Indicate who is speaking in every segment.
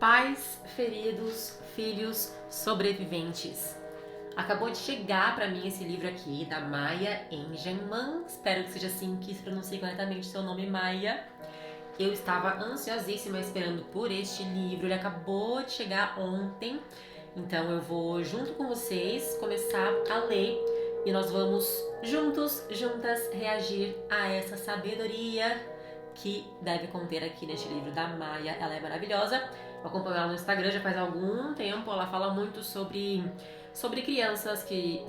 Speaker 1: Pais feridos, filhos sobreviventes. Acabou de chegar para mim esse livro aqui, da Maya Angelman. Espero que seja assim que se pronuncie corretamente seu nome, Maya. Eu estava ansiosíssima esperando por este livro, ele acabou de chegar ontem. Então eu vou, junto com vocês, começar a ler e nós vamos juntos, juntas, reagir a essa sabedoria que deve conter aqui neste livro da Maya. Ela é maravilhosa. Eu acompanho ela no Instagram já faz algum tempo. Ela fala muito sobre crianças que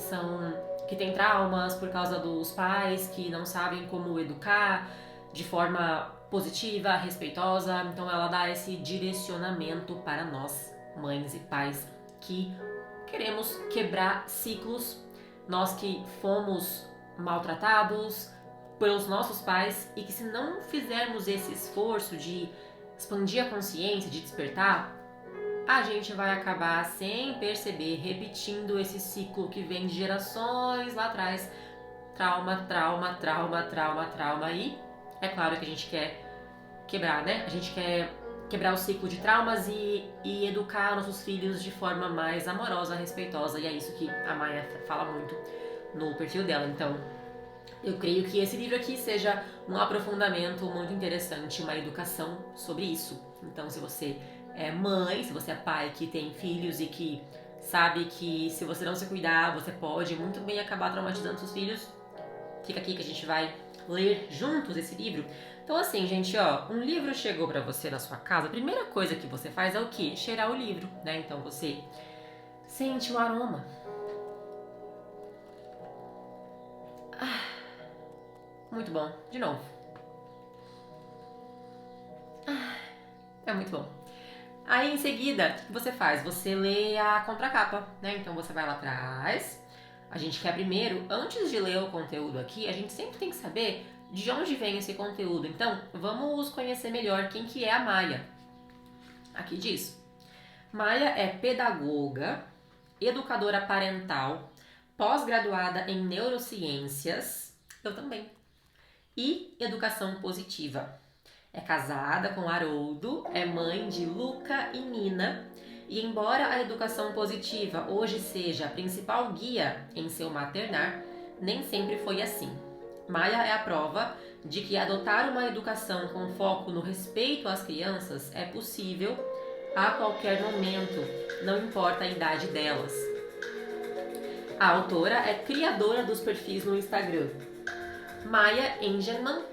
Speaker 1: têm traumas por causa dos pais que não sabem como educar de forma positiva, respeitosa. Então ela dá esse direcionamento para nós, mães e pais, que queremos quebrar ciclos. Nós que fomos maltratados pelos nossos pais e que, se não fizermos esse esforço de expandir a consciência, de despertar, a gente vai acabar sem perceber repetindo esse ciclo que vem de gerações lá atrás. Trauma, trauma, trauma, trauma, trauma. E é claro que a gente quer quebrar, né? A gente quer quebrar o ciclo de traumas e educar nossos filhos de forma mais amorosa, respeitosa. E é isso que a Maya fala muito no perfil dela. Então, eu creio que esse livro aqui seja um aprofundamento muito interessante, uma educação sobre isso. Então, se você é mãe, se você é pai que tem filhos e que sabe que se você não se cuidar, você pode muito bem acabar traumatizando seus filhos, fica aqui que a gente vai ler juntos esse livro. Então, assim, gente, ó, um livro chegou pra você na sua casa, a primeira coisa que você faz é o quê? Cheirar o livro, né? Então, você sente o aroma. Muito bom. De novo. É muito bom. Aí, em seguida, o que você faz? Você lê a contracapa, né? Então, você vai lá atrás. A gente quer primeiro, antes de ler o conteúdo aqui, a gente sempre tem que saber de onde vem esse conteúdo. Então, vamos conhecer melhor quem que é a Maya. Aqui diz: Maya é pedagoga, educadora parental, pós-graduada em neurociências, eu também, e educação positiva. É casada com Haroldo, é mãe de Luca e Nina, e embora a educação positiva hoje seja a principal guia em seu maternar, nem sempre foi assim. Maya é a prova de que adotar uma educação com foco no respeito às crianças é possível a qualquer momento, não importa a idade delas. A autora é criadora dos perfis no Instagram Maya Angelman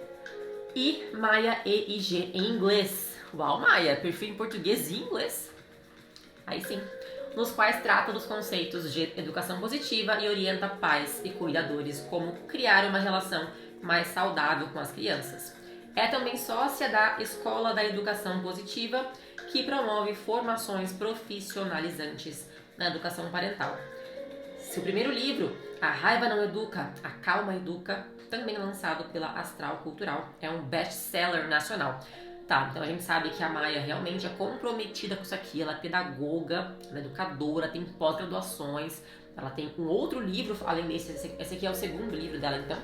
Speaker 1: e Maya EIG em inglês. Uau, Maya, perfil em português e inglês. Aí sim. Nos quais trata dos conceitos de educação positiva e orienta pais e cuidadores como criar uma relação mais saudável com as crianças. É também sócia da Escola da Educação Positiva, que promove formações profissionalizantes na educação parental. Seu primeiro livro, A Raiva Não Educa, A Calma Educa, também lançado pela Astral Cultural, é um best-seller nacional. Tá, então a gente sabe que a Maya realmente é comprometida com isso aqui, ela é pedagoga, ela é educadora, tem pós-graduações, ela tem um outro livro, além desse, esse aqui é o segundo livro dela, então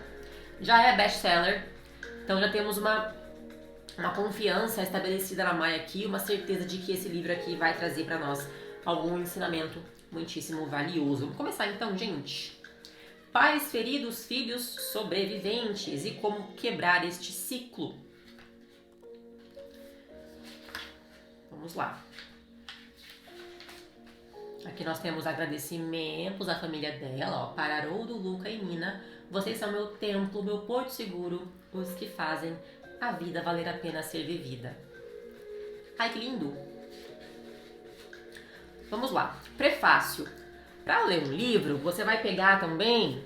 Speaker 1: já é best-seller, então já temos uma confiança estabelecida na Maya aqui, uma certeza de que esse livro aqui vai trazer para nós algum ensinamento muitíssimo valioso. Vamos começar então, gente. Pais feridos, filhos sobreviventes e como quebrar este ciclo. Vamos lá. Aqui nós temos agradecimentos à família dela, ó, para Haroldo, Luca e Nina. Vocês são meu templo, meu porto seguro, os que fazem a vida valer a pena ser vivida. Ai, que lindo! Vamos lá. Prefácio. Para ler um livro, você vai pegar também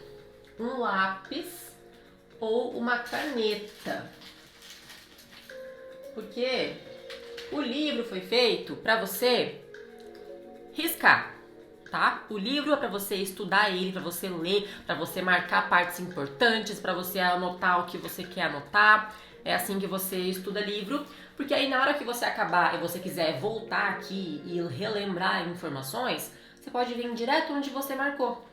Speaker 1: um lápis ou uma caneta. Porque o livro foi feito para você riscar, tá? O livro é para você estudar ele, para você ler, para você marcar partes importantes, para você anotar o que você quer anotar. É assim que você estuda livro, porque aí na hora que você acabar e você quiser voltar aqui e relembrar informações, você pode vir direto onde você marcou.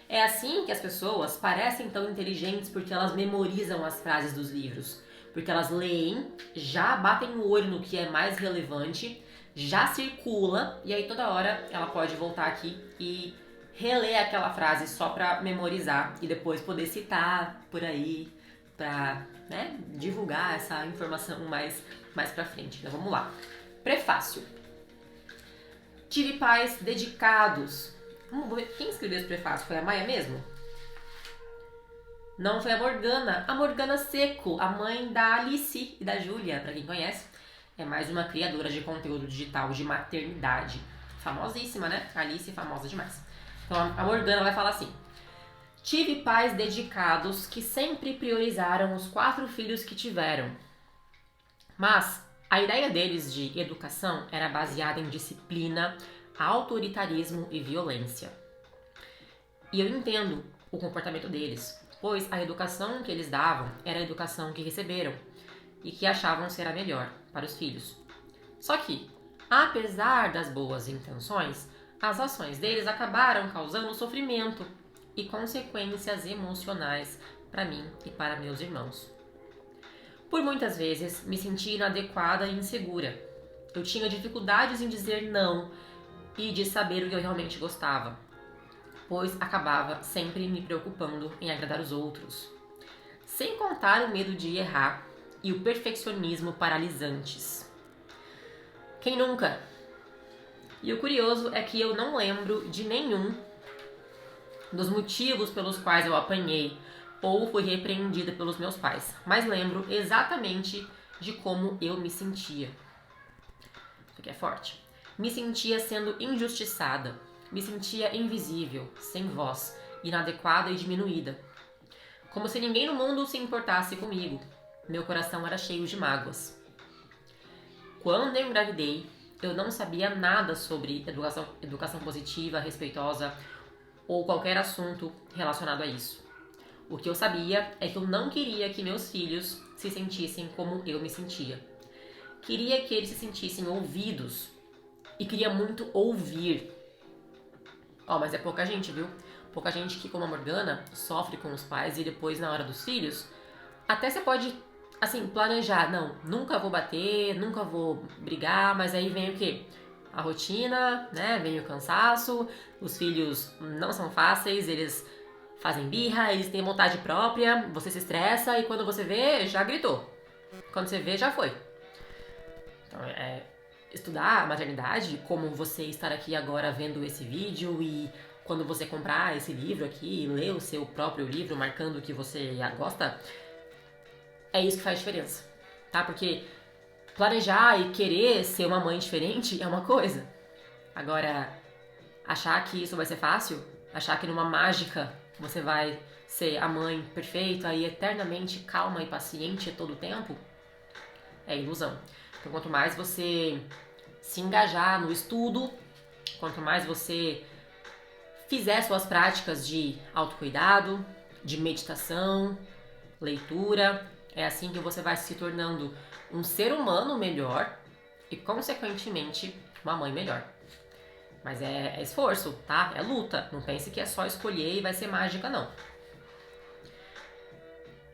Speaker 1: É assim que as pessoas parecem tão inteligentes porque elas memorizam as frases dos livros. porque elas leem, já batem o olho no que é mais relevante, já circula, e aí toda hora ela pode voltar aqui e reler aquela frase só pra memorizar e depois poder citar por aí pra, né, divulgar essa informação mais pra frente. Então vamos lá. Prefácio. Tive pais dedicados. Vamos ver quem escreveu esse prefácio? Foi a Maia mesmo? Não, foi a Morgana. A Morgana Seco, a mãe da Alice e da Júlia, pra quem conhece. É mais uma criadora de conteúdo digital de maternidade. Famosíssima, né? Alice, famosa demais. Então a Morgana vai falar assim: tive pais dedicados que sempre priorizaram os 4 filhos que tiveram. Mas a ideia deles de educação era baseada em disciplina, autoritarismo e violência. E eu entendo o comportamento deles, pois a educação que eles davam era a educação que receberam e que achavam ser a melhor para os filhos. Só que, apesar das boas intenções, as ações deles acabaram causando sofrimento e consequências emocionais para mim e para meus irmãos. Por muitas vezes me senti inadequada e insegura. Eu tinha dificuldades em dizer não e de saber o que eu realmente gostava, pois acabava sempre me preocupando em agradar os outros. Sem contar o medo de errar e o perfeccionismo paralisantes. Quem nunca? E o curioso é que eu não lembro de nenhum dos motivos pelos quais eu apanhei ou fui repreendida pelos meus pais, mas lembro exatamente de como eu me sentia. Isso aqui é forte. Me sentia sendo injustiçada, me sentia invisível, sem voz, inadequada e diminuída. Como se ninguém no mundo se importasse comigo. Meu coração era cheio de mágoas. Quando eu engravidei, eu não sabia nada sobre educação positiva, respeitosa ou qualquer assunto relacionado a isso. O que eu sabia é que eu não queria que meus filhos se sentissem como eu me sentia. Queria que eles se sentissem ouvidos e queria muito ouvir. Mas é pouca gente, viu? Pouca gente que, como a Morgana, sofre com os pais e depois, na hora dos filhos, até você pode, assim, planejar. Não, nunca vou bater, nunca vou brigar, mas aí vem o quê? A rotina, né? Vem o cansaço, os filhos não são fáceis, eles fazem birra, eles têm vontade própria, você se estressa e quando você vê, já gritou. Quando você vê, já foi. Então, estudar a maternidade, como você estar aqui agora vendo esse vídeo e quando você comprar esse livro aqui e ler o seu próprio livro, marcando o que você gosta, é isso que faz diferença, tá? Porque planejar e querer ser uma mãe diferente é uma coisa. Agora, achar que isso vai ser fácil, achar que numa mágica você vai ser a mãe perfeita e eternamente calma e paciente todo o tempo, é ilusão. Então, quanto mais você se engajar no estudo, quanto mais você fizer suas práticas de autocuidado, de meditação, leitura, é assim que você vai se tornando um ser humano melhor e, consequentemente, uma mãe melhor. Mas é esforço, tá? É luta. Não pense que é só escolher e vai ser mágica, não.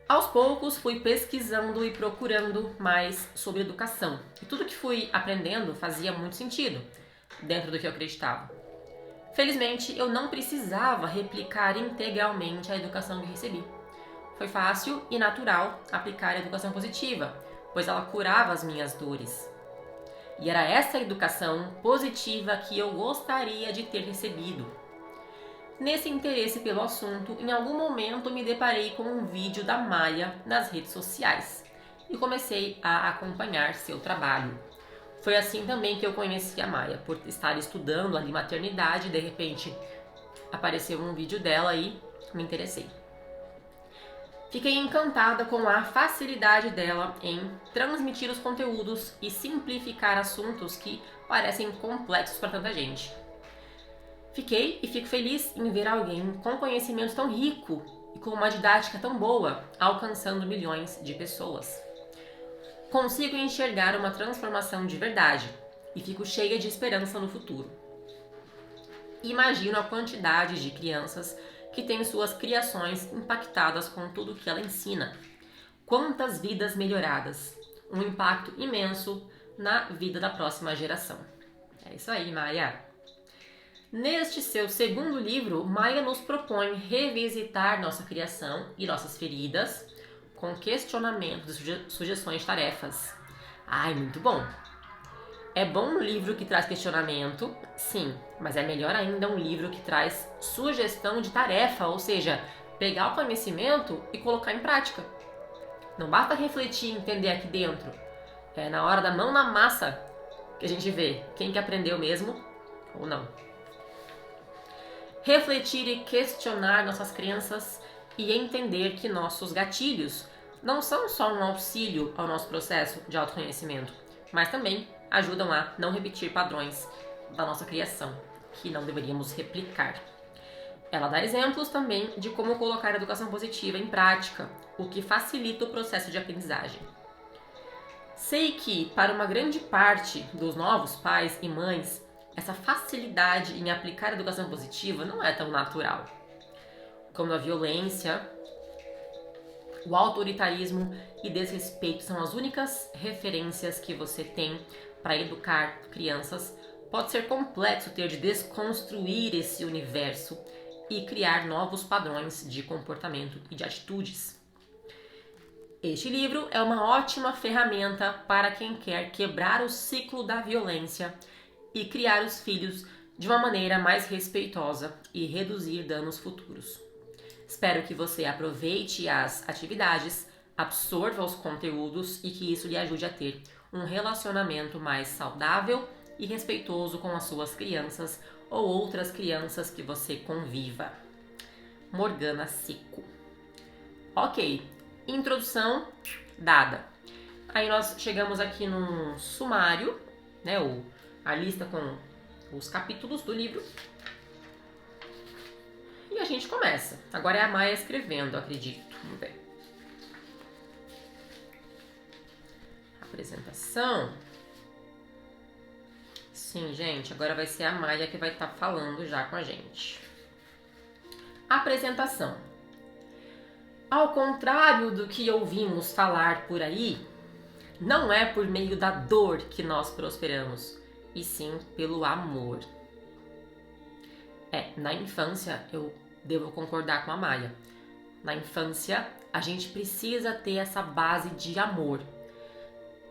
Speaker 1: Aos poucos, fui pesquisando e procurando mais sobre educação. E tudo que fui aprendendo fazia muito sentido dentro do que eu acreditava. Felizmente, eu não precisava replicar integralmente a educação que recebi. Foi fácil e natural aplicar a educação positiva, pois ela curava as minhas dores. E era essa educação positiva que eu gostaria de ter recebido. Nesse interesse pelo assunto, em algum momento me deparei com um vídeo da Maia nas redes sociais e comecei a acompanhar seu trabalho. Foi assim também que eu conheci a Maia, por estar estudando ali maternidade, de repente apareceu um vídeo dela e me interessei. Fiquei encantada com a facilidade dela em transmitir os conteúdos e simplificar assuntos que parecem complexos para tanta gente. Fiquei e fico feliz em ver alguém com conhecimento tão rico e com uma didática tão boa, alcançando milhões de pessoas. Consigo enxergar uma transformação de verdade e fico cheia de esperança no futuro. Imagino a quantidade de crianças que têm suas criações impactadas com tudo que ela ensina. quantas vidas melhoradas. Um impacto imenso na vida da próxima geração. É isso aí, Maia. Neste seu segundo livro, Maia nos propõe revisitar nossa criação e nossas feridas com questionamentos e sugestões de tarefas. Ai, muito bom! É bom um livro que traz questionamento, sim, mas é melhor ainda um livro que traz sugestão de tarefa, ou seja, pegar o conhecimento e colocar em prática. Não basta refletir e entender aqui dentro. É na hora da mão na massa que a gente vê quem que aprendeu mesmo ou não. Refletir e questionar nossas crenças e entender que nossos gatilhos não são só um auxílio ao nosso processo de autoconhecimento, mas também ajudam a não repetir padrões da nossa criação, que não deveríamos replicar. Ela dá exemplos também de como colocar a educação positiva em prática, o que facilita o processo de aprendizagem. Sei que, para uma grande parte dos novos pais e mães, essa facilidade em aplicar a educação positiva não é tão natural. Como a violência, o autoritarismo e desrespeito são as únicas referências que você tem para educar crianças, pode ser complexo ter de desconstruir esse universo e criar novos padrões de comportamento e de atitudes. Este livro é uma ótima ferramenta para quem quer quebrar o ciclo da violência e criar os filhos de uma maneira mais respeitosa e reduzir danos futuros. Espero que você aproveite as atividades, absorva os conteúdos e que isso lhe ajude a ter um relacionamento mais saudável e respeitoso com as suas crianças ou outras crianças que você conviva. Morgana Seco. Ok, introdução dada. Aí nós chegamos aqui num sumário, né, a lista com os capítulos do livro. E a gente começa. Agora é a Maia escrevendo, acredito. Vamos ver. Apresentação. Sim, gente, agora vai ser a Maia que vai estar falando já com a gente. Apresentação. Ao contrário do que ouvimos falar por aí, não é por meio da dor que nós prosperamos, e sim pelo amor. Na infância, eu devo concordar com a Maia. Na infância, a gente precisa ter essa base de amor.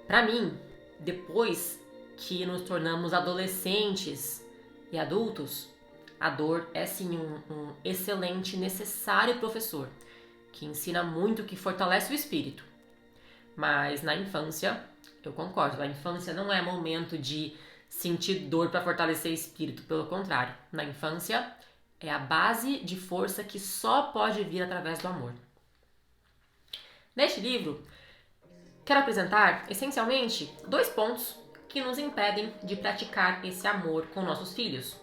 Speaker 1: Para mim, depois que nos tornamos adolescentes e adultos, a dor é sim um excelente, necessário professor, que ensina muito, que fortalece o espírito. Mas na infância, eu concordo, a infância não é momento de sentir dor para fortalecer o espírito, pelo contrário. Na infância, é a base de força que só pode vir através do amor. Neste livro, quero apresentar, essencialmente, 2 pontos que nos impedem de praticar esse amor com nossos filhos: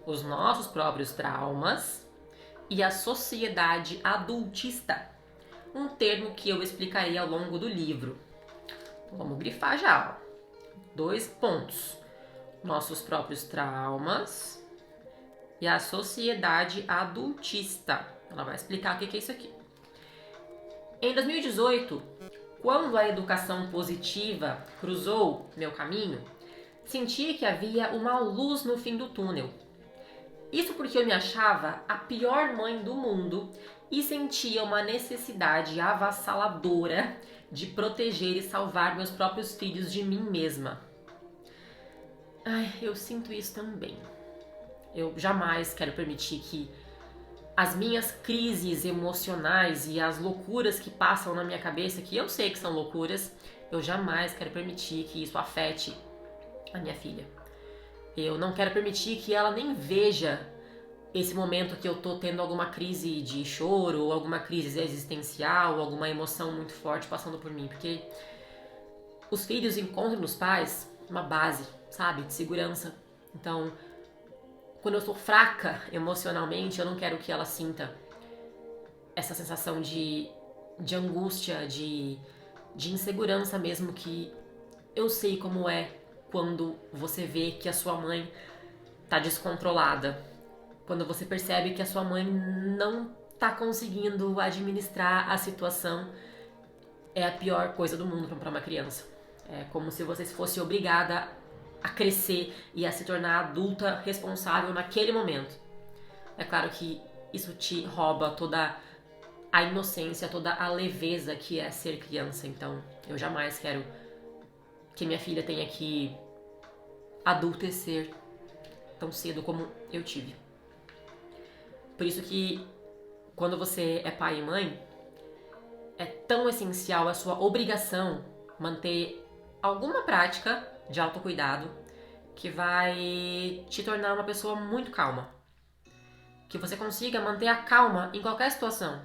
Speaker 1: os nossos próprios traumas e a sociedade adultista, um termo que eu explicarei ao longo do livro. Vamos grifar já. 2 pontos: nossos próprios traumas e a sociedade adultista. Ela vai explicar o que é isso aqui. Em 2018, quando a educação positiva cruzou meu caminho, senti que havia uma luz no fim do túnel. Isso porque eu me achava a pior mãe do mundo e sentia uma necessidade avassaladora de proteger e salvar meus próprios filhos de mim mesma. Eu sinto isso também. Eu jamais quero permitir que as minhas crises emocionais e as loucuras que passam na minha cabeça, que eu sei que são loucuras, eu jamais quero permitir que isso afete a minha filha. Eu não quero permitir que ela nem veja esse momento que eu tô tendo alguma crise de choro, ou alguma crise existencial, ou alguma emoção muito forte passando por mim, porque os filhos encontram nos pais uma base, sabe, de segurança. Então, quando eu estou fraca emocionalmente, eu não quero que ela sinta essa sensação de angústia, de insegurança mesmo, que eu sei como é quando você vê que a sua mãe tá descontrolada. Quando você percebe que a sua mãe não tá conseguindo administrar a situação é a pior coisa do mundo para uma criança. É como se você fosse obrigada a crescer e a se tornar adulta responsável naquele momento. É claro que isso te rouba toda a inocência, toda a leveza que é ser criança. Então, eu jamais quero que minha filha tenha que adultecer tão cedo como eu tive. Por isso que quando você é pai e mãe, é tão essencial, a sua obrigação manter alguma prática de autocuidado que vai te tornar uma pessoa muito calma. Que você consiga manter a calma em qualquer situação.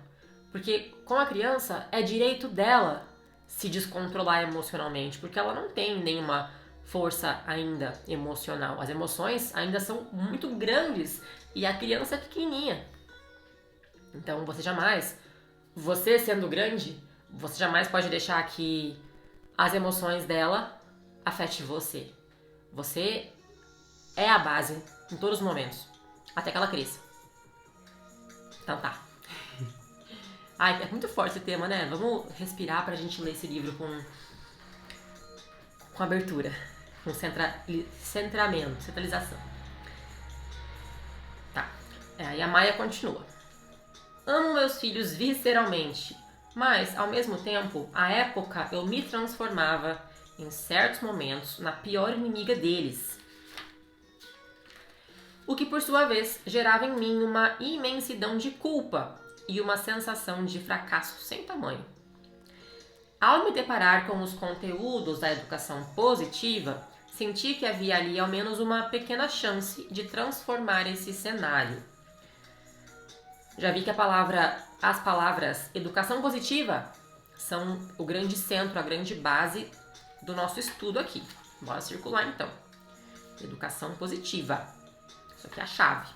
Speaker 1: Porque com a criança é direito dela se descontrolar emocionalmente, porque ela não tem nenhuma força ainda emocional. As emoções ainda são muito grandes e a criança é pequenininha. Então você sendo grande, você jamais pode deixar que as emoções dela afetem você. Você é a base em todos os momentos, até que ela cresça. Então tá. Ai, é muito forte esse tema, né? Vamos respirar pra gente ler esse livro com abertura, com centramento, centralização. Tá. E a Maia continua. Amo meus filhos visceralmente, mas, ao mesmo tempo, à época eu me transformava, em certos momentos, na pior inimiga deles. O que, por sua vez, gerava em mim uma imensidão de culpa e uma sensação de fracasso sem tamanho. Ao me deparar com os conteúdos da educação positiva, senti que havia ali ao menos uma pequena chance de transformar esse cenário. Já vi que as palavras educação positiva são o grande centro, a grande base do nosso estudo aqui. Bora circular então. Educação positiva. Isso aqui é a chave.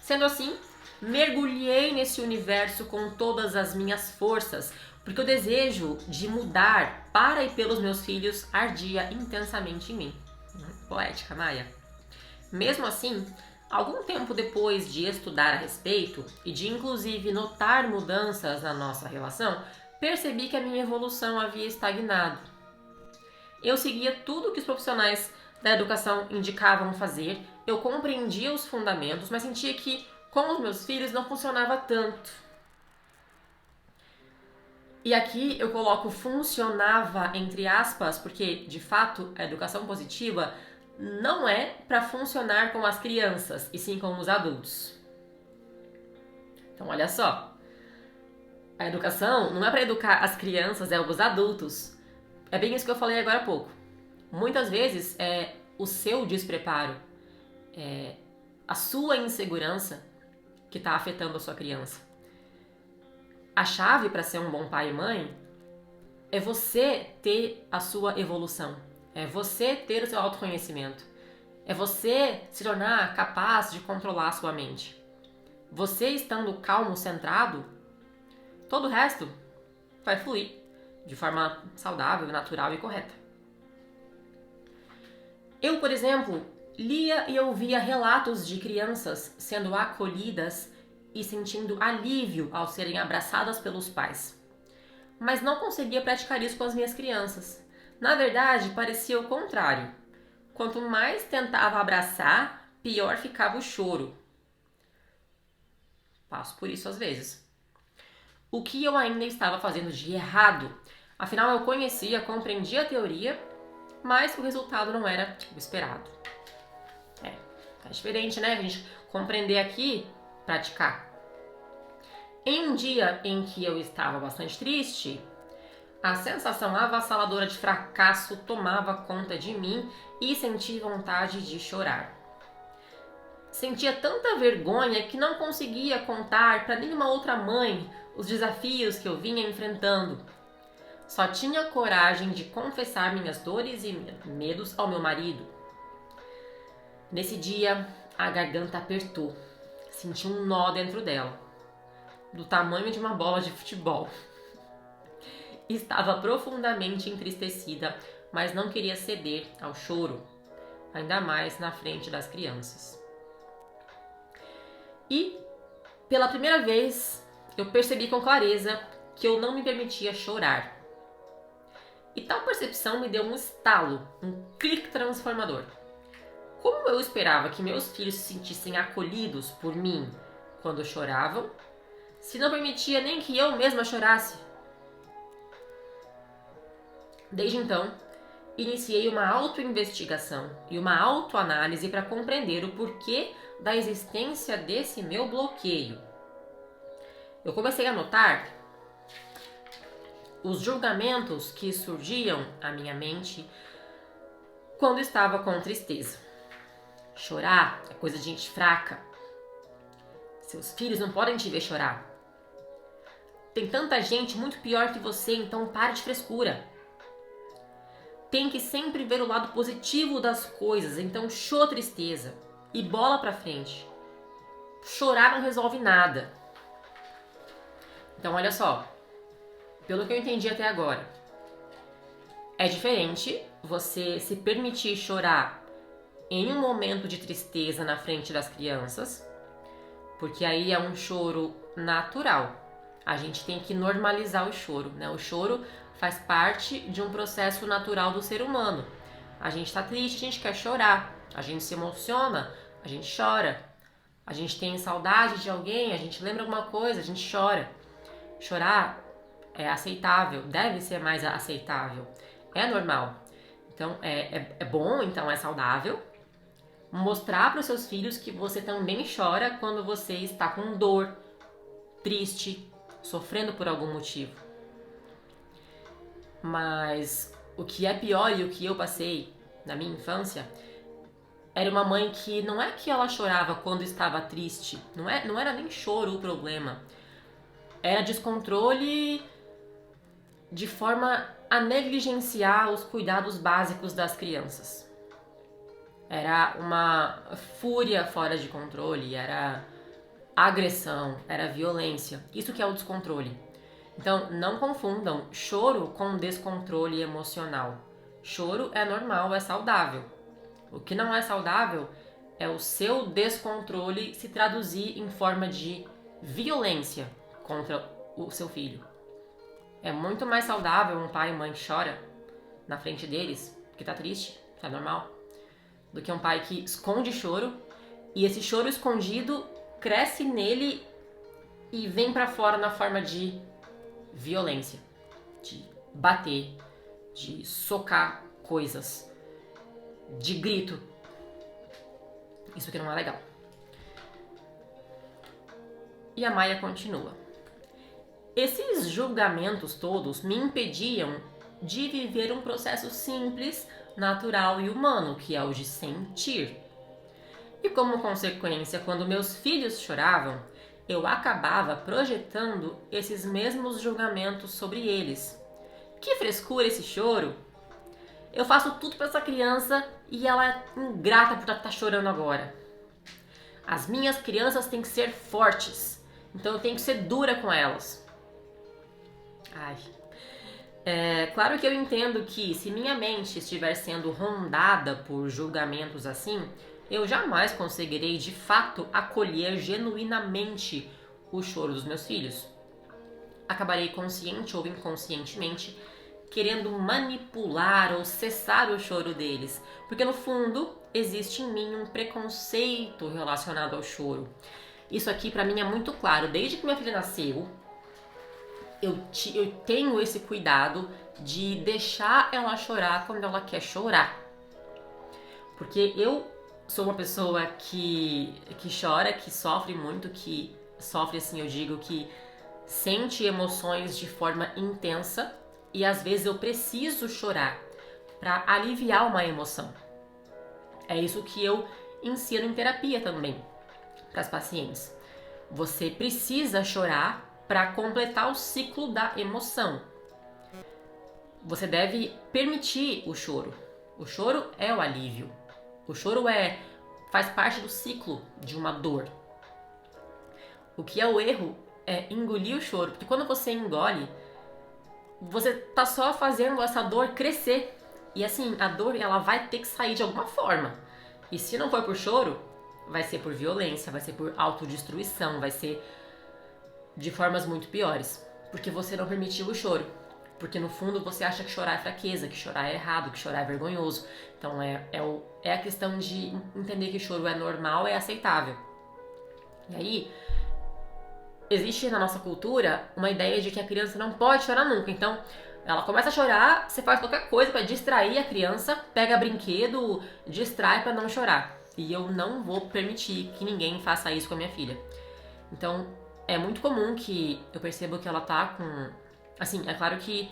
Speaker 1: Sendo assim, mergulhei nesse universo com todas as minhas forças, porque o desejo de mudar para e pelos meus filhos ardia intensamente em mim. Poética, Maia. Mesmo assim, algum tempo depois de estudar a respeito e de inclusive notar mudanças na nossa relação, percebi que a minha evolução havia estagnado. Eu seguia tudo que os profissionais da educação indicavam fazer, eu compreendia os fundamentos, mas sentia que com os meus filhos não funcionava tanto. E aqui eu coloco funcionava entre aspas, porque de fato a educação positiva não é para funcionar com as crianças, e sim com os adultos. Então olha só, a educação não é para educar as crianças, é os adultos. É bem isso que eu falei agora há pouco. Muitas vezes é o seu despreparo, é a sua insegurança que está afetando a sua criança. A chave para ser um bom pai e mãe é você ter a sua evolução, é você ter o seu autoconhecimento, é você se tornar capaz de controlar a sua mente. Você estando calmo, centrado, todo o resto vai fluir de forma saudável, natural e correta. Eu, por exemplo, lia e ouvia relatos de crianças sendo acolhidas e sentindo alívio ao serem abraçadas pelos pais. Mas não conseguia praticar isso com as minhas crianças. Na verdade, parecia o contrário. Quanto mais tentava abraçar, pior ficava o choro. Passo por isso às vezes. O que eu ainda estava fazendo de errado? Afinal, eu conhecia, compreendia a teoria, mas o resultado não era o esperado. É diferente, né? A gente compreender aqui, praticar. Em um dia em que eu estava bastante triste, a sensação avassaladora de fracasso tomava conta de mim e senti vontade de chorar. Sentia tanta vergonha que não conseguia contar para nenhuma outra mãe os desafios que eu vinha enfrentando. Só tinha coragem de confessar minhas dores e medos ao meu marido. Nesse dia, a garganta apertou. Senti um nó dentro dela, do tamanho de uma bola de futebol. Estava profundamente entristecida, mas não queria ceder ao choro, ainda mais na frente das crianças. E, pela primeira vez, eu percebi com clareza que eu não me permitia chorar. E tal percepção me deu um estalo, um clique transformador. Como eu esperava que meus filhos se sentissem acolhidos por mim quando choravam, se não permitia nem que eu mesma chorasse? Desde então, iniciei uma autoinvestigação e uma autoanálise para compreender o porquê da existência desse meu bloqueio. Eu comecei a notar os julgamentos que surgiam à minha mente quando estava com tristeza. Chorar é coisa de gente fraca. Seus filhos não podem te ver chorar. Tem tanta gente muito pior que você, então pare de frescura. Tem que sempre ver o lado positivo das coisas, então show a tristeza e bola pra frente. Chorar não resolve nada. Então olha só, pelo que eu entendi até agora, é diferente você se permitir chorar em um momento de tristeza na frente das crianças, porque aí é um choro natural. A gente tem que normalizar o choro, né? O choro faz parte de um processo natural do ser humano. A gente tá triste, a gente quer chorar. A gente se emociona, a gente chora. A gente tem saudade de alguém, a gente lembra alguma coisa, a gente chora. Chorar é aceitável, deve ser mais aceitável. É normal. Então, é bom, então é saudável. Mostrar para os seus filhos que você também chora quando você está com dor, triste, sofrendo por algum motivo. Mas o que é pior e o que eu passei na minha infância era uma mãe que não é que ela chorava quando estava triste, não era nem choro o problema. Era descontrole de forma a negligenciar os cuidados básicos das crianças. Era uma fúria fora de controle, era agressão, era violência. Isso que é o descontrole. Então, não confundam choro com descontrole emocional. Choro é normal, é saudável. O que não é saudável é o seu descontrole se traduzir em forma de violência contra o seu filho. É muito mais saudável um pai e mãe que chora na frente deles, que tá triste, é normal, do que um pai que esconde choro e esse choro escondido cresce nele e vem pra fora na forma de violência, de bater, de socar coisas, de grito. Isso aqui não é legal. E a Maia continua. Esses julgamentos todos me impediam de viver um processo simples, natural e humano, que é o de sentir. E como consequência, quando meus filhos choravam, eu acabava projetando esses mesmos julgamentos sobre eles. Que frescura esse choro! Eu faço tudo para essa criança e ela é ingrata por estar chorando agora. As minhas crianças têm que ser fortes, então eu tenho que ser dura com elas. Claro que eu entendo que se minha mente estiver sendo rondada por julgamentos assim, eu jamais conseguirei de fato acolher genuinamente o choro dos meus filhos. Acabarei consciente ou inconscientemente querendo manipular ou cessar o choro deles, porque no fundo existe em mim um preconceito relacionado ao choro. Isso aqui pra mim é muito claro. Desde que minha filha nasceu, eu tenho esse cuidado de deixar ela chorar quando ela quer chorar. Porque eu sou uma pessoa que chora, que sofre muito, que sofre assim, eu digo que sente emoções de forma intensa e às vezes eu preciso chorar para aliviar uma emoção. É isso que eu ensino em terapia também para as pacientes. Você precisa chorar para completar o ciclo da emoção. Você deve permitir o choro. O choro é o alívio. O choro faz parte do ciclo de uma dor. O que é o erro é engolir o choro, porque quando você engole, você tá só fazendo essa dor crescer. E assim, a dor ela vai ter que sair de alguma forma. E se não for por choro, vai ser por violência, vai ser por autodestruição, vai ser de formas muito piores. porque você não permitiu o choro. Porque no fundo você acha que chorar é fraqueza, que chorar é errado, que chorar é vergonhoso. Então é a questão de entender que o choro é normal, é aceitável. E aí, existe na nossa cultura uma ideia de que a criança não pode chorar nunca. Então, ela começa a chorar, você faz qualquer coisa para distrair a criança, pega brinquedo, distrai para não chorar. E eu não vou permitir que ninguém faça isso com a minha filha. Então, é muito comum que eu percebo que ela tá com... Assim, é claro que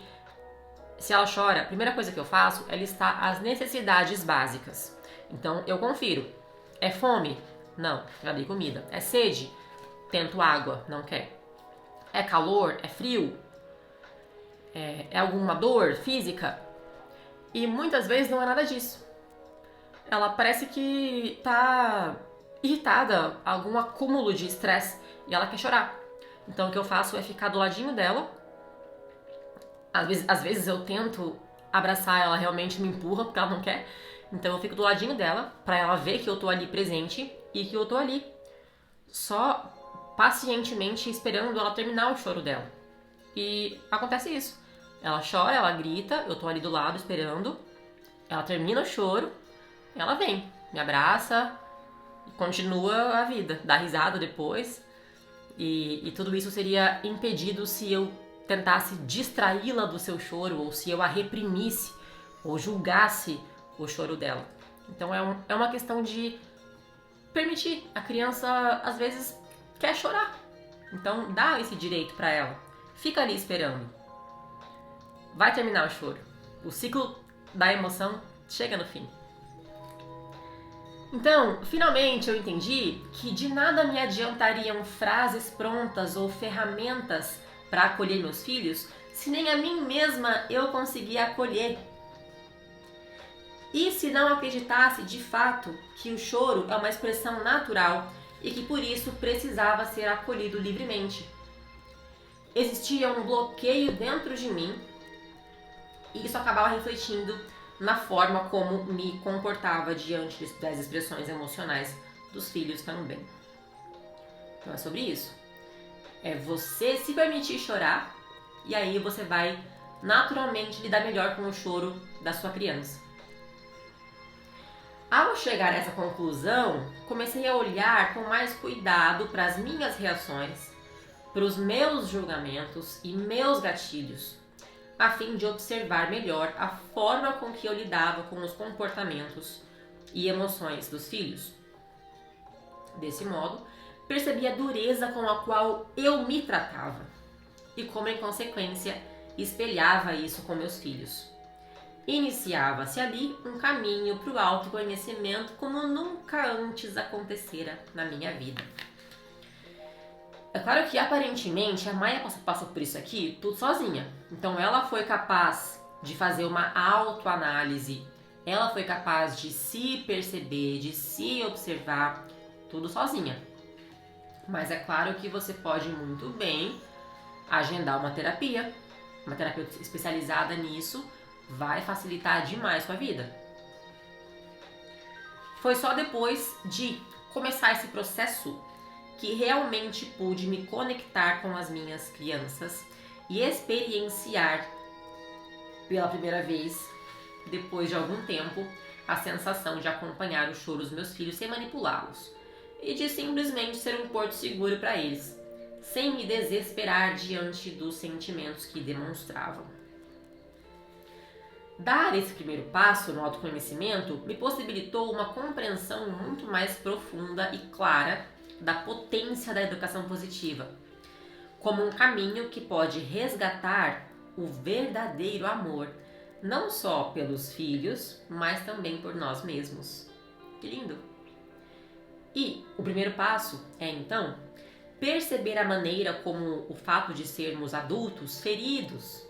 Speaker 1: se ela chora, a primeira coisa que eu faço é listar as necessidades básicas. Então, eu confiro. É fome? Não, já dei comida. É sede? Tento água, não quer. É calor? É frio? É alguma dor física? E muitas vezes não é nada disso. Ela parece que tá irritada, algum acúmulo de estresse, e ela quer chorar. Então o que eu faço é ficar do ladinho dela. Às vezes eu tento abraçar ela, realmente me empurra porque ela não quer. Então eu fico do ladinho dela pra ela ver que eu tô ali presente e que eu tô ali só pacientemente esperando ela terminar o choro dela. E acontece isso. Ela chora, ela grita, eu tô ali do lado esperando. Ela termina o choro, ela vem, me abraça e continua a vida, dá risada depois. E tudo isso seria impedido se eu tentasse distraí-la do seu choro, ou se eu a reprimisse, ou julgasse o choro dela. Então é uma questão de permitir. A criança, às vezes, quer chorar. Então dá esse direito pra ela. Fica ali esperando. Vai terminar o choro. O ciclo da emoção chega no fim. Então, finalmente eu entendi que de nada me adiantariam frases prontas ou ferramentas para acolher meus filhos se nem a mim mesma eu conseguia acolher. E se não acreditasse de fato que o choro é uma expressão natural e que por isso precisava ser acolhido livremente. Existia um bloqueio dentro de mim e isso acabava refletindo na forma como me comportava diante das expressões emocionais dos filhos também. Então é sobre isso. É você se permitir chorar e aí você vai naturalmente lidar melhor com o choro da sua criança. Ao chegar a essa conclusão, comecei a olhar com mais cuidado para as minhas reações, para os meus julgamentos e meus gatilhos, a fim de observar melhor a forma com que eu lidava com os comportamentos e emoções dos filhos. Desse modo, percebi a dureza com a qual eu me tratava e como, em consequência, espelhava isso com meus filhos. Iniciava-se ali um caminho para o autoconhecimento como nunca antes acontecera na minha vida. É claro que, aparentemente, a Maia passou por isso aqui tudo sozinha. Então, ela foi capaz de fazer uma autoanálise, ela foi capaz de se perceber, de se observar, tudo sozinha. Mas é claro que você pode muito bem agendar uma terapia especializada nisso, vai facilitar demais sua vida. Foi só depois de começar esse processo que realmente pude me conectar com as minhas crianças e experienciar pela primeira vez, depois de algum tempo, a sensação de acompanhar o choro dos meus filhos sem manipulá-los e de simplesmente ser um porto seguro para eles, sem me desesperar diante dos sentimentos que demonstravam. Dar esse primeiro passo no autoconhecimento me possibilitou uma compreensão muito mais profunda e clara da potência da educação positiva, como um caminho que pode resgatar o verdadeiro amor, não só pelos filhos, mas também por nós mesmos. Que lindo! E o primeiro passo é, então, perceber a maneira como o fato de sermos adultos feridos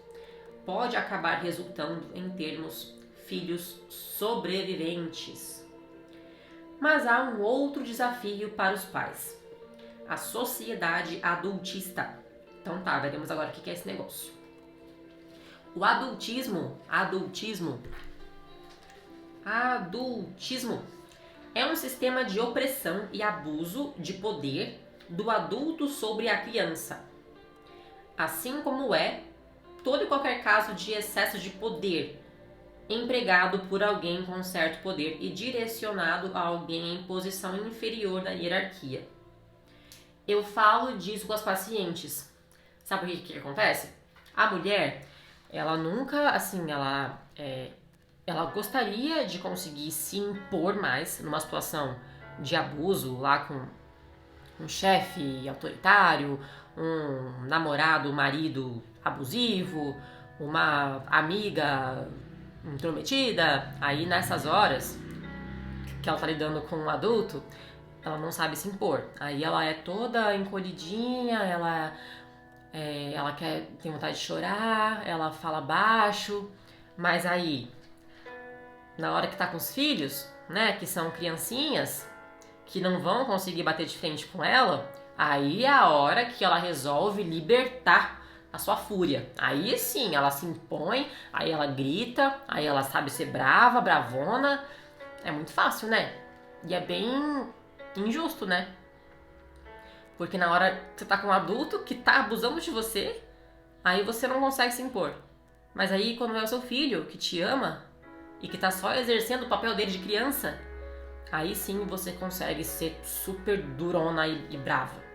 Speaker 1: pode acabar resultando em termos filhos sobreviventes. Mas há um outro desafio para os pais: a sociedade adultista. Então tá, veremos agora o que é esse negócio. O adultismo é um sistema de opressão e abuso de poder do adulto sobre a criança. assim como é todo e qualquer caso de excesso de poder empregado por alguém com certo poder e direcionado a alguém em posição inferior na hierarquia. Eu falo disso com as pacientes. Sabe o que acontece? A mulher, ela nunca, assim, ela gostaria de conseguir se impor mais numa situação de abuso lá com um chefe autoritário, um namorado, marido abusivo, uma amiga intrometida. Aí nessas horas que ela tá lidando com um adulto, ela não sabe se impor. Aí ela é toda encolhidinha, ela tem vontade de chorar, ela fala baixo, mas aí, na hora que tá com os filhos, né, que são criancinhas, que não vão conseguir bater de frente com ela, aí é a hora que ela resolve libertar a sua fúria. Aí sim, ela se impõe, aí ela grita, aí ela sabe ser brava, bravona. É muito fácil, né? E é bem injusto, né? Porque na hora que você tá com um adulto que tá abusando de você, aí você não consegue se impor. Mas aí quando é o seu filho que te ama e que tá só exercendo o papel dele de criança, aí sim você consegue ser super durona e brava.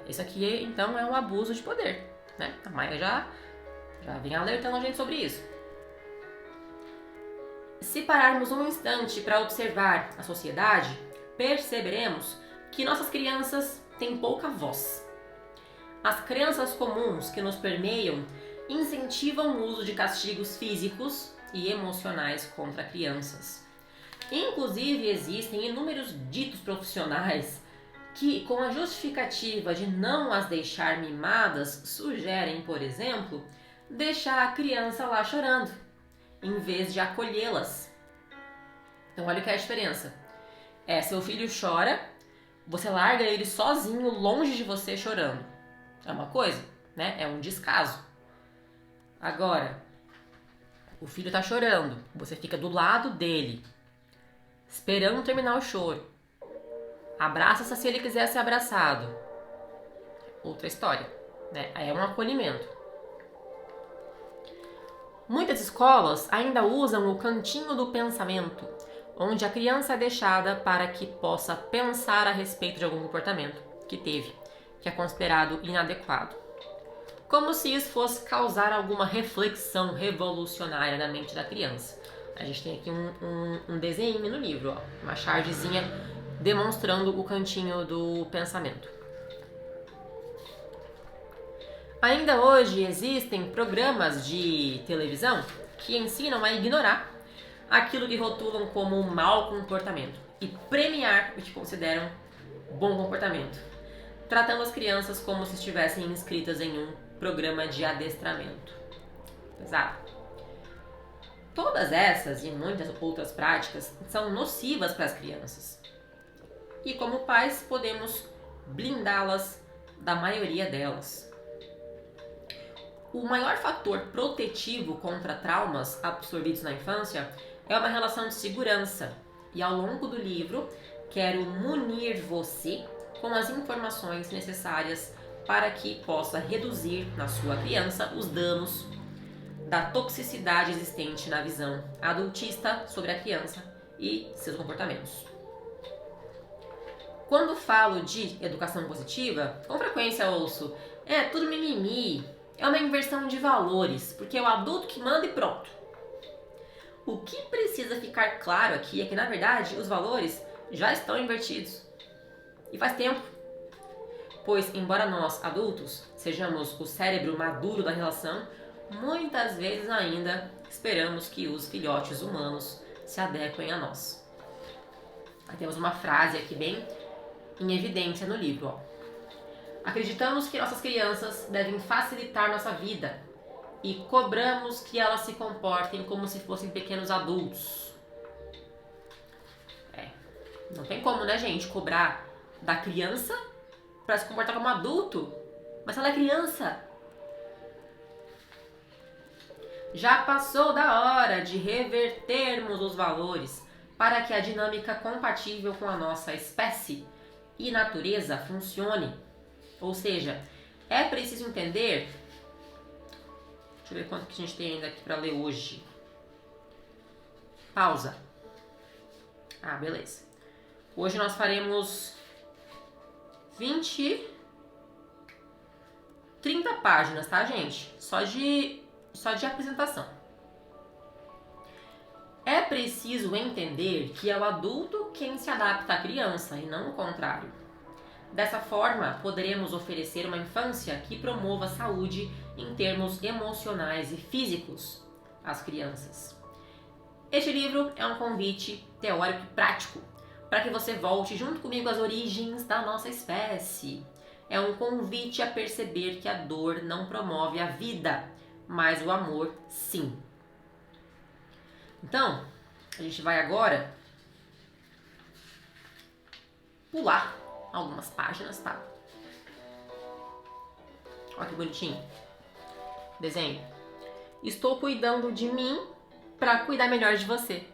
Speaker 1: Isso aqui então é um abuso de poder, né? A Maia já vem alertando a gente sobre isso. Se pararmos um instante para observar a sociedade, perceberemos que nossas crianças têm pouca voz. As crenças comuns que nos permeiam incentivam o uso de castigos físicos e emocionais contra crianças. Inclusive, existem inúmeros ditos profissionais que, com a justificativa de não as deixar mimadas, sugerem, por exemplo, deixar a criança lá chorando, em vez de acolhê-las. Então, olha o que é a diferença. Seu filho chora, você larga ele sozinho, longe de você, chorando. É uma coisa, né? É um descaso. Agora, o filho tá chorando, você fica do lado dele, esperando terminar o choro. Abraça se ele quiser ser abraçado. Outra história, né? É um acolhimento. Muitas escolas ainda usam o cantinho do pensamento, onde a criança é deixada para que possa pensar a respeito de algum comportamento que teve, que é considerado inadequado. Como se isso fosse causar alguma reflexão revolucionária na mente da criança. A gente tem aqui um desenho no livro, ó, uma chargezinha demonstrando o cantinho do pensamento. Ainda hoje existem programas de televisão que ensinam a ignorar aquilo que rotulam como um mau comportamento e premiar o que consideram bom comportamento, tratando as crianças como se estivessem inscritas em um programa de adestramento. Pesado. Todas essas e muitas outras práticas são nocivas para as crianças. E como pais podemos blindá-las da maioria delas. O maior fator protetivo contra traumas absorvidos na infância é uma relação de segurança. E ao longo do livro, quero munir você com as informações necessárias para que possa reduzir na sua criança os danos da toxicidade existente na visão adultista sobre a criança e seus comportamentos. Quando falo de educação positiva, com frequência ouço, tudo mimimi, é uma inversão de valores, porque é o adulto que manda e pronto. O que precisa ficar claro aqui é que, na verdade, os valores já estão invertidos. E faz tempo. Pois, embora nós, adultos, sejamos o cérebro maduro da relação, muitas vezes ainda esperamos que os filhotes humanos se adequem a nós. Aí temos uma frase aqui bem em evidência no livro, ó. Acreditamos que nossas crianças devem facilitar nossa vida e cobramos que elas se comportem como se fossem pequenos adultos. Não tem como, né, gente, cobrar da criança para se comportar como adulto. Mas ela é criança. Já passou da hora de revertermos os valores para que a dinâmica compatível com a nossa espécie e natureza funcione. Ou seja, É preciso entender... Deixa eu ver quanto que a gente tem ainda aqui para ler hoje. Pausa. Ah, beleza. Hoje nós faremos 30 páginas, tá, gente? Só de apresentação. É preciso entender que é o adulto quem se adapta à criança e não o contrário. Dessa forma, poderemos oferecer uma infância que promova saúde em termos emocionais e físicos às crianças. Este livro é um convite teórico e prático para que você volte junto comigo às origens da nossa espécie. É um convite a perceber que a dor não promove a vida, mas o amor sim. Então, a gente vai agora pular algumas páginas, tá? Olha que bonitinho. Desenho. Estou cuidando de mim para cuidar melhor de você.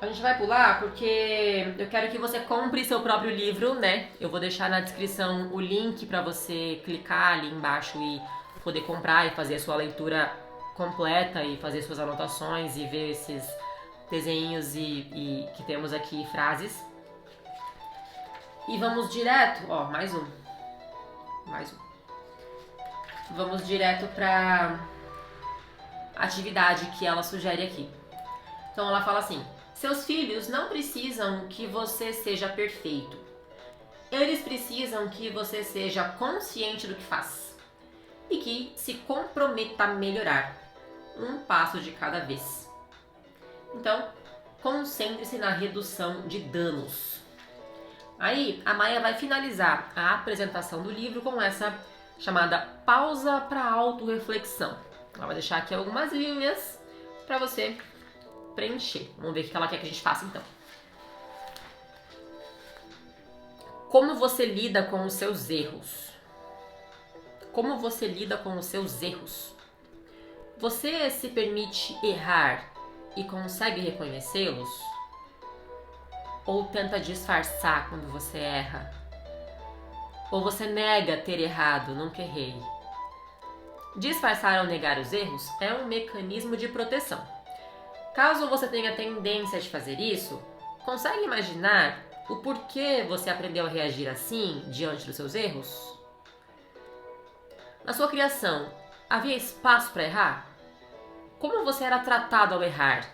Speaker 1: A gente vai pular porque eu quero que você compre seu próprio livro, né? Eu vou deixar na descrição o link para você clicar ali embaixo e poder comprar e fazer a sua leitura completa e fazer suas anotações e ver esses desenhos e que temos aqui, frases. E vamos direto, ó, mais um. Vamos direto para atividade que ela sugere aqui. Então ela fala assim: seus filhos não precisam que você seja perfeito. Eles precisam que você seja consciente do que faz e que se comprometa a melhorar, um passo de cada vez. Então, concentre-se na redução de danos. Aí, a Maia vai finalizar a apresentação do livro com essa chamada pausa para autorreflexão. Ela vai deixar aqui algumas linhas para você preencher. Vamos ver o que ela quer que a gente faça, então. Como você lida com os seus erros? Como você lida com os seus erros? Você se permite errar e consegue reconhecê-los? Ou tenta disfarçar quando você erra? Ou você nega ter errado, nunca errei? Disfarçar ou negar os erros é um mecanismo de proteção. Caso você tenha tendência de fazer isso, consegue imaginar o porquê você aprendeu a reagir assim diante dos seus erros? Na sua criação, havia espaço para errar? Como você era tratado ao errar?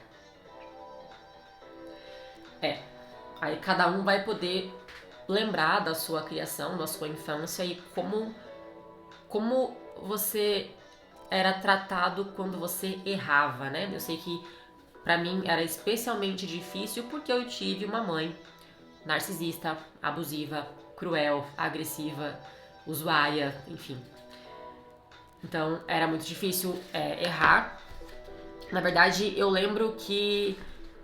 Speaker 1: Aí cada um vai poder lembrar da sua criação, da sua infância e como você era tratado quando você errava, né? Eu sei que pra mim era especialmente difícil porque eu tive uma mãe narcisista, abusiva, cruel, agressiva, usuária, enfim. Então era muito difícil errar. Na verdade, eu lembro que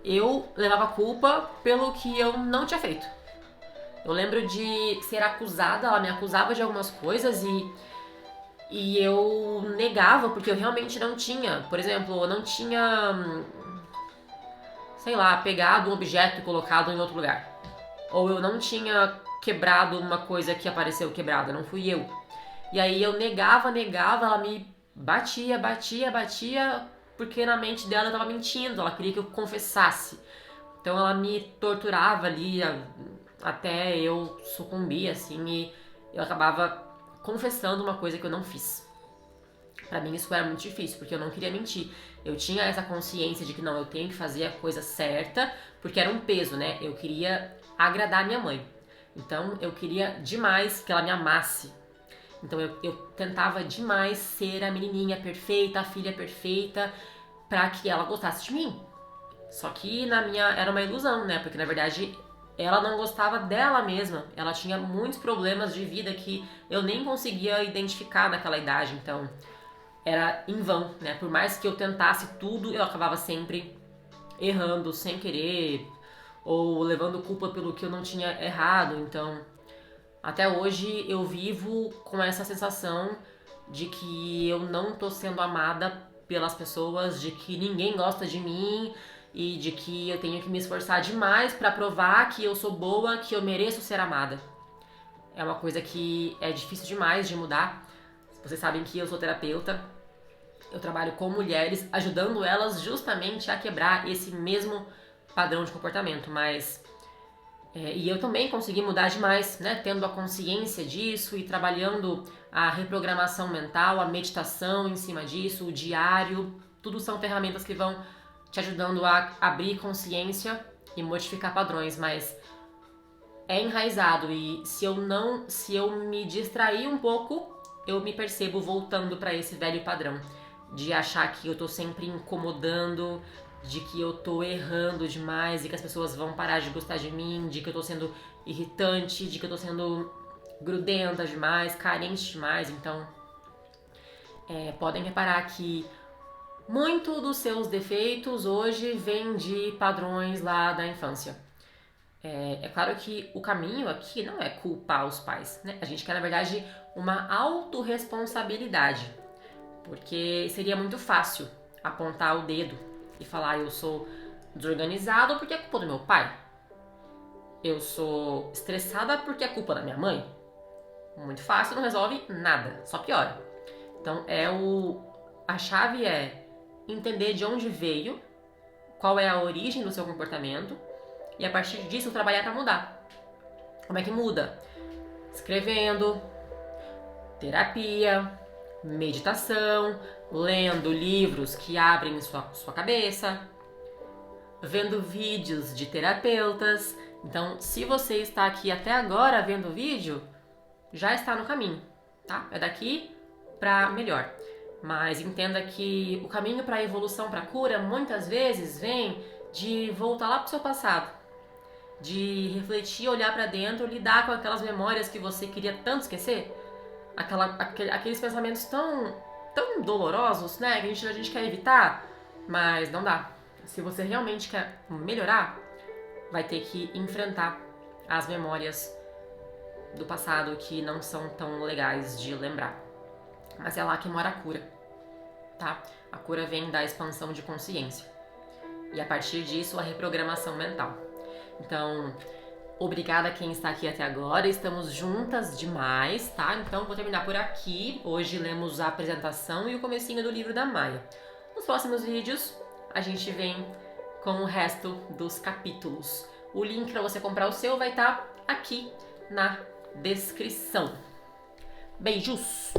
Speaker 1: eu levava culpa pelo que eu não tinha feito. Eu lembro de ser acusada, ela me acusava de algumas coisas e eu negava porque eu realmente não tinha. Por exemplo, eu não tinha, sei lá, pegado um objeto e colocado em outro lugar. Ou eu não tinha quebrado uma coisa que apareceu quebrada, não fui eu. E aí eu negava, ela me batia, porque na mente dela eu tava mentindo, ela queria que eu confessasse. Então ela me torturava ali até eu sucumbir, assim, e eu acabava confessando uma coisa que eu não fiz. Pra mim isso era muito difícil, porque eu não queria mentir. Eu tinha essa consciência de que não, eu tenho que fazer a coisa certa, porque era um peso, né? Eu queria agradar minha mãe. Então eu queria demais que ela me amasse. Então eu tentava demais ser a menininha perfeita, a filha perfeita, pra que ela gostasse de mim. Só que era uma ilusão, né? Porque na verdade ela não gostava dela mesma. Ela tinha muitos problemas de vida que eu nem conseguia identificar naquela idade. Então era em vão, né? Por mais que eu tentasse tudo, eu acabava sempre errando sem querer ou levando culpa pelo que eu não tinha errado. Então até hoje eu vivo com essa sensação de que eu não tô sendo amada pelas pessoas, de que ninguém gosta de mim e de que eu tenho que me esforçar demais pra provar que eu sou boa, que eu mereço ser amada. é uma coisa que é difícil demais de mudar. Vocês sabem que eu sou terapeuta, eu trabalho com mulheres, ajudando elas justamente a quebrar esse mesmo padrão de comportamento, mas... e eu também consegui mudar demais, né? Tendo a consciência disso e trabalhando a reprogramação mental, a meditação em cima disso, o diário, tudo são ferramentas que vão te ajudando a abrir consciência e modificar padrões, mas é enraizado e se eu me distrair um pouco, eu me percebo voltando para esse velho padrão de achar que eu tô sempre incomodando, de que eu tô errando demais e que as pessoas vão parar de gostar de mim, de que eu tô sendo irritante, de que eu tô sendo grudenta demais, carente demais. Então, podem reparar que muito dos seus defeitos hoje vem de padrões lá da infância. É claro que o caminho aqui não é culpar os pais, né? A gente quer, na verdade, uma autorresponsabilidade, porque seria muito fácil apontar o dedo e falar eu sou desorganizado porque é culpa do meu pai. Eu sou estressada porque é culpa da minha mãe. Muito fácil, não resolve nada, só piora. Então a chave é entender de onde veio, qual é a origem do seu comportamento e a partir disso trabalhar para mudar. Como é que muda? Escrevendo, terapia, meditação, lendo livros que abrem sua cabeça, vendo vídeos de terapeutas. Então, se você está aqui até agora vendo o vídeo, já está no caminho, tá? É daqui para melhor. Mas entenda que o caminho para a evolução, para a cura, muitas vezes vem de voltar lá para o seu passado, de refletir, olhar para dentro, lidar com aquelas memórias que você queria tanto esquecer, aqueles pensamentos tão dolorosos, né, que a gente quer evitar, mas não dá. Se você realmente quer melhorar, vai ter que enfrentar as memórias do passado que não são tão legais de lembrar. Mas é lá que mora a cura, tá? A cura vem da expansão de consciência. E a partir disso, a reprogramação mental. Então, obrigada a quem está aqui até agora. Estamos juntas demais, tá? Então, vou terminar por aqui. Hoje lemos a apresentação e o comecinho do livro da Maia. Nos próximos vídeos, a gente vem com o resto dos capítulos. O link para você comprar o seu vai estar aqui na descrição. Beijos!